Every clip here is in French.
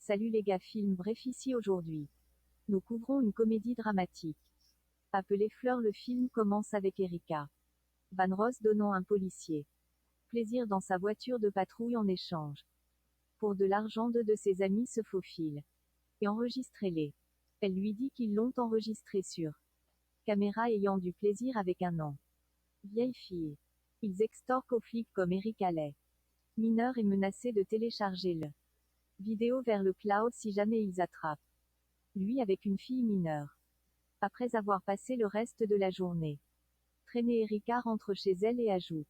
Salut les gars, film bref ici aujourd'hui. Nous couvrons une comédie dramatique. Appelé Fleur, le film commence avec Erika Van Ross donnant un policier plaisir dans sa voiture de patrouille en échange. Pour de l'argent, deux de ses amis se faufilent et enregistrez-les. Elle lui dit qu'ils l'ont enregistré sur caméra ayant du plaisir avec un an. Vieille fille. Ils extorquent aux flics comme Erika l'est. Mineur et menacé de télécharger le vidéo vers le cloud si jamais ils attrapent. Lui avec une fille mineure. Après avoir passé le reste de la journée traînée, Erika rentre chez elle et ajoute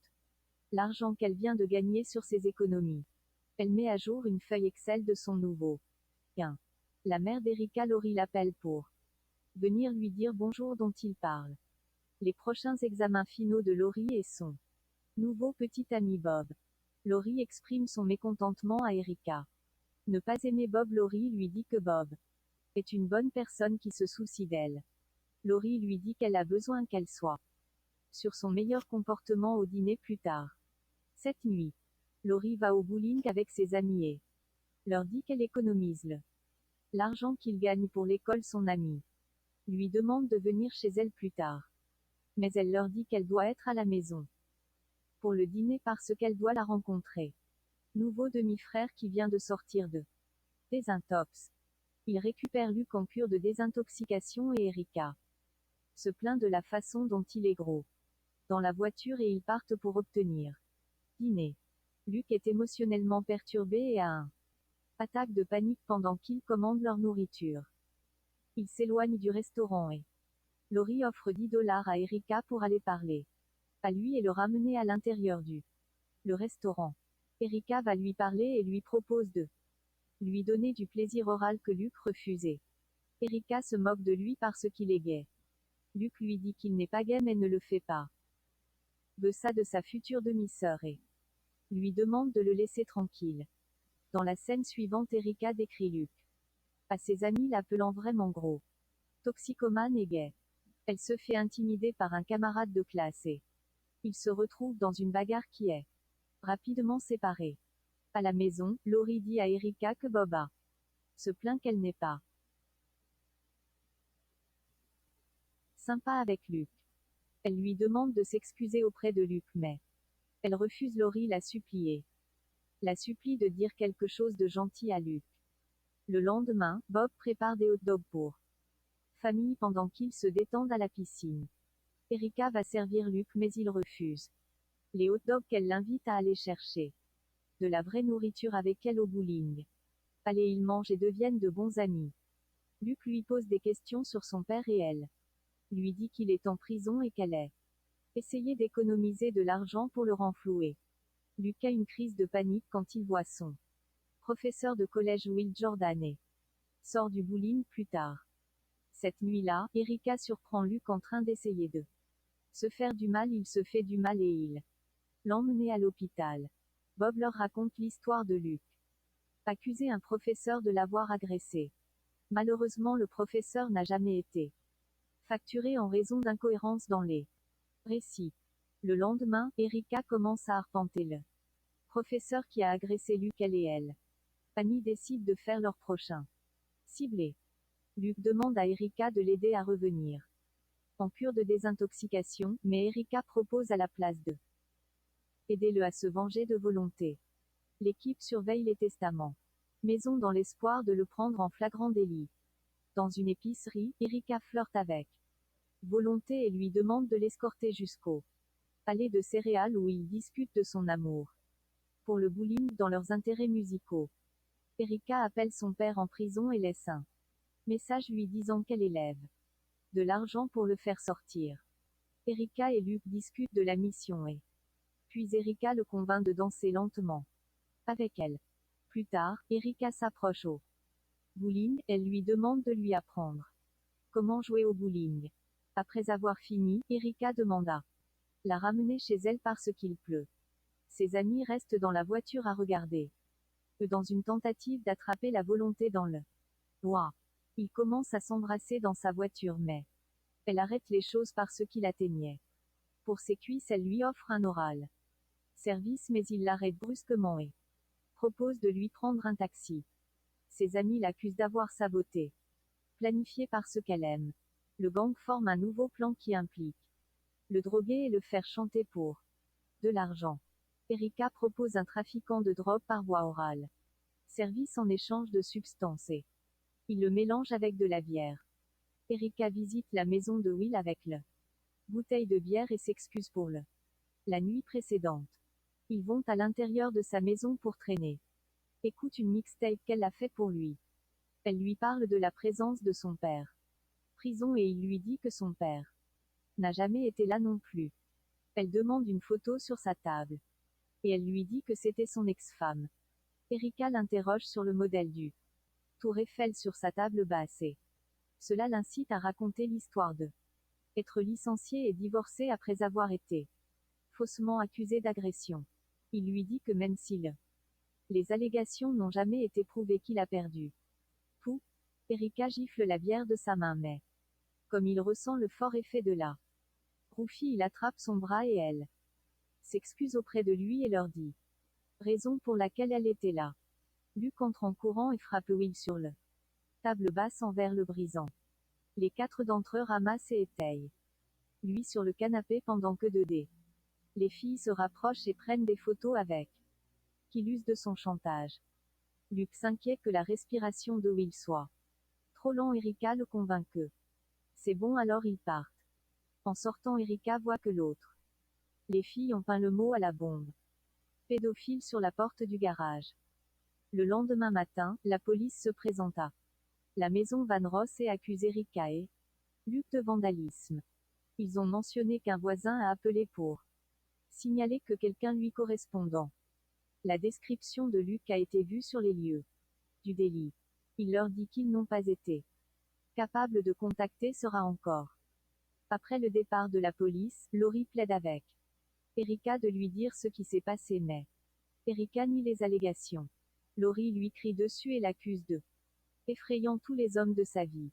l'argent qu'elle vient de gagner sur ses économies. Elle met à jour une feuille Excel de son nouveau gain. La mère d'Erika, Laurie, l'appelle pour venir lui dire bonjour dont il parle. Les prochains examens finaux de Laurie et son nouveau petit ami Bob. Laurie exprime son mécontentement à Erika. Ne pas aimer Bob. Laurie lui dit que Bob est une bonne personne qui se soucie d'elle. Laurie lui dit qu'elle a besoin qu'elle soit sur son meilleur comportement au dîner plus tard. Cette nuit, Laurie va au bowling avec ses amis et leur dit qu'elle économise l'argent qu'il gagne pour l'école. Son ami lui demande de venir chez elle plus tard. Mais elle leur dit qu'elle doit être à la maison pour le dîner parce qu'elle doit la rencontrer. Nouveau demi-frère qui vient de sortir de désintox. Il récupère Luc en cure de désintoxication et Erika se plaint de la façon dont il est gros dans la voiture et ils partent pour obtenir dîner. Luc est émotionnellement perturbé et a un attaque de panique pendant qu'ils commandent leur nourriture. Il s'éloigne du restaurant et Laurie offre $10 à Erika pour aller parler à lui et le ramener à l'intérieur du le restaurant. Erika va lui parler et lui propose de lui donner du plaisir oral que Luc refusait. Erika se moque de lui parce qu'il est gay. Luc lui dit qu'il n'est pas gay mais ne le fait pas. Veut ça de sa future demi-sœur et lui demande de le laisser tranquille. Dans la scène suivante, Erika décrit Luc à ses amis, l'appelant vraiment gros, toxicomane et gay. Elle se fait intimider par un camarade de classe et ils se retrouvent dans une bagarre qui est rapidement séparée. À la maison, Laurie dit à Erika que Boba se plaint qu'elle n'est pas sympa avec Luc. Elle lui demande de s'excuser auprès de Luc mais elle refuse. Laurie la supplie de dire quelque chose de gentil à Luc. Le lendemain, Bob prépare des hot dogs pour famille pendant qu'ils se détendent à la piscine. Erika va servir Luc mais il refuse les hot dogs qu'elle l'invite à aller chercher de la vraie nourriture avec elle au bowling. Allez, ils mangent et deviennent de bons amis. Luc lui pose des questions sur son père et elle lui dit qu'il est en prison et qu'elle est essayé d'économiser de l'argent pour le renflouer. Luc a une crise de panique quand il voit son professeur de collège Will Jordan et sort du bowling plus tard. Cette nuit-là, Erika surprend Luc en train d'essayer de se faire du mal. Il se fait du mal et il l'emmène à l'hôpital. Bob leur raconte l'histoire de Luc. Accusé un professeur de l'avoir agressé. Malheureusement, le professeur n'a jamais été facturé en raison d'incohérences dans les récits. Le lendemain, Erika commence à arpenter le professeur qui a agressé Luc. Elle et elle Annie décident de faire leur prochain ciblé. Luc demande à Erika de l'aider à revenir en cure de désintoxication, mais Erika propose à la place de aider-le à se venger de volonté. L'équipe surveille les testaments maison dans l'espoir de le prendre en flagrant délit. Dans une épicerie, Erika flirte avec volonté et lui demande de l'escorter jusqu'au palais de céréales où ils discutent de son amour pour le bowling dans leurs intérêts musicaux. Erika appelle son père en prison et laisse un message lui disant qu'elle élève de l'argent pour le faire sortir. Erika et Luc discutent de la mission et puis Erika le convainc de danser lentement avec elle. Plus tard, Erika s'approche au bowling, elle lui demande de lui apprendre comment jouer au bowling. Après avoir fini, Erika demande à la ramener chez elle parce qu'il pleut. Ses amis restent dans la voiture à regarder dans une tentative d'attraper la volonté dans le bois. Ils commencent à s'embrasser dans sa voiture mais elle arrête les choses parce qu'il atteignait pour ses cuisses. Elle lui offre un oral service mais il l'arrête brusquement et propose de lui prendre un taxi. Ses amis l'accusent d'avoir saboté. Planifié par ceux qu'elle aime. Le gang forme un nouveau plan qui implique le droguer et le faire chanter pour de l'argent. Erika propose un trafiquant de drogue par voie orale. Service en échange de substances et il le mélange avec de la bière. Erika visite la maison de Will avec le bouteille de bière et s'excuse pour la nuit précédente. Ils vont à l'intérieur de sa maison pour traîner. Écoute une mixtape qu'elle a faite pour lui. Elle lui parle de la présence de son père. Prison et il lui dit que son père n'a jamais été là non plus. Elle demande une photo sur sa table. Et elle lui dit que c'était son ex-femme. Erika l'interroge sur le modèle du Tour Eiffel sur sa table basse et cela l'incite à raconter l'histoire de être licencié et divorcé après avoir été faussement accusé d'agression. Il lui dit que même si les allégations n'ont jamais été prouvées qu'il a perdu tout, Erika gifle la bière de sa main mais comme il ressent le fort effet de la roufie, il attrape son bras et elle s'excuse auprès de lui et leur dit raison pour laquelle elle était là. Luke entre en courant et frappe Will sur le table basse en verre le brisant. Les 4 d'entre eux ramassent et étayent lui sur le canapé pendant que les filles se rapprochent et prennent des photos avec qu'il use de son chantage. Luke s'inquiète que la respiration de Will soit trop lent. Erika le convainc que c'est bon alors ils partent. En sortant Erika voit que l'autre. Les filles ont peint le mot à la bombe pédophile sur la porte du garage. Le lendemain matin, la police se présenta. La maison Van Ross et accuse Erika et Luke de vandalisme. Ils ont mentionné qu'un voisin a appelé pour signaler que quelqu'un lui correspondant. La description de Luke a été vue sur les lieux du délit. Il leur dit qu'ils n'ont pas été capables de contacter Sera encore. Après le départ de la police, Laurie plaide avec Erika de lui dire ce qui s'est passé mais Erika nie les allégations. Laurie lui crie dessus et l'accuse de effrayant tous les hommes de sa vie.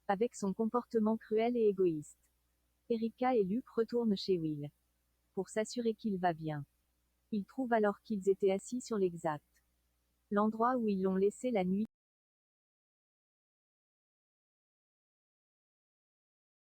Avec son comportement cruel et égoïste. Erika et Luke retournent chez Will. Pour s'assurer qu'il va bien. Ils trouvent alors qu'ils étaient assis sur l'exact l'endroit où ils l'ont laissé la nuit